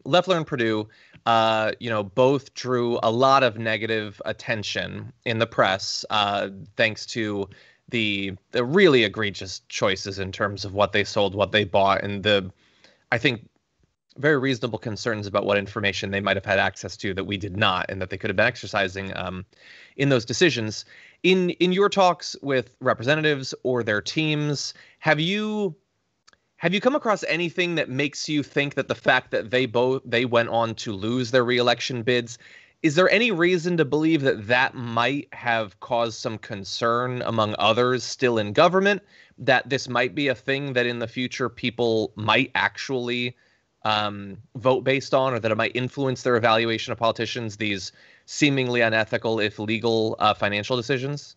Loeffler and Perdue, both drew a lot of negative attention in the press, thanks to the really egregious choices in terms of what they sold, what they bought, and I think, very reasonable concerns about what information they might have had access to that we did not, and that they could have been exercising in those decisions. In your talks with representatives or their teams, have you come across anything that makes you think that the fact that they went on to lose their reelection bids, is there any reason to believe that might have caused some concern among others still in government, that this might be a thing that in the future people might actually vote based on, or that it might influence their evaluation of politicians, these seemingly unethical, if legal, financial decisions?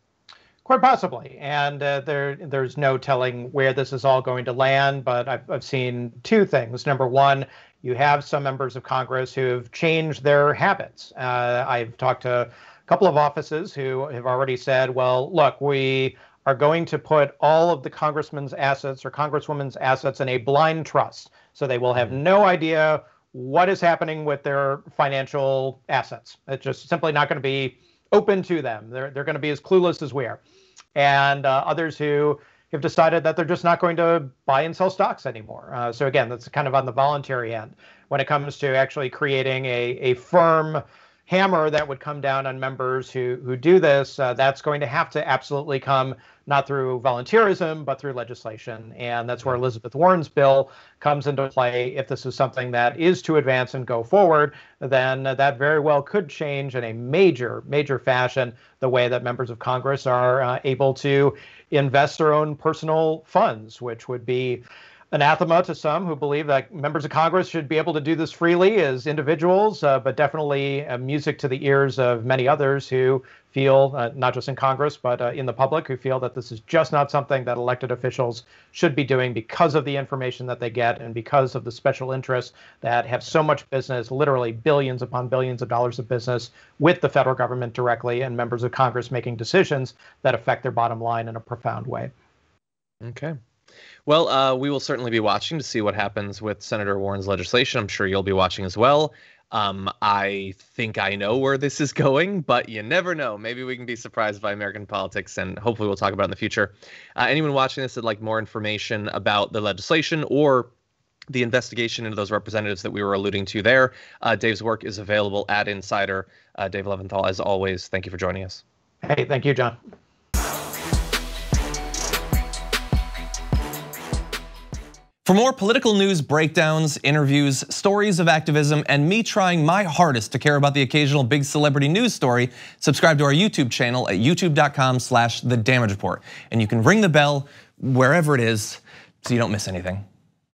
Quite possibly, and there's no telling where this is all going to land, but I've seen two things. Number one, you have some members of Congress who have changed their habits. I've talked to a couple of offices who have already said, well, look, we are going to put all of the congressman's assets or congresswoman's assets in a blind trust. So they will have no idea what is happening with their financial assets. It's just simply not going to be open to them. They're going to be as clueless as we are. And others who have decided that they're just not going to buy and sell stocks anymore. So again, that's kind of on the voluntary end. When it comes to actually creating a firm hammer that would come down on members who do this, that's going to have to absolutely come not through volunteerism, but through legislation. And that's where Elizabeth Warren's bill comes into play. If this is something that is to advance and go forward, then that very well could change in a major, major fashion the way that members of Congress are able to invest their own personal funds, which would be anathema to some who believe that members of Congress should be able to do this freely as individuals, but definitely music to the ears of many others who feel, not just in Congress, but in the public, who feel that this is just not something that elected officials should be doing because of the information that they get and because of the special interests that have so much business, literally billions upon billions of dollars of business with the federal government directly, and members of Congress making decisions that affect their bottom line in a profound way. Okay. Well, we will certainly be watching to see what happens with Senator Warren's legislation. I'm sure you'll be watching as well. I think I know where this is going, but you never know. Maybe we can be surprised by American politics, and hopefully we'll talk about it in the future. Anyone watching this that'd like more information about the legislation or the investigation into those representatives that we were alluding to there, Dave's work is available at Insider. Dave Leventhal, as always, thank you for joining us. Hey, thank you, John. For more political news, breakdowns, interviews, stories of activism, and me trying my hardest to care about the occasional big celebrity news story, subscribe to our YouTube channel at youtube.com/The Damage Report. And you can ring the bell wherever it is so you don't miss anything.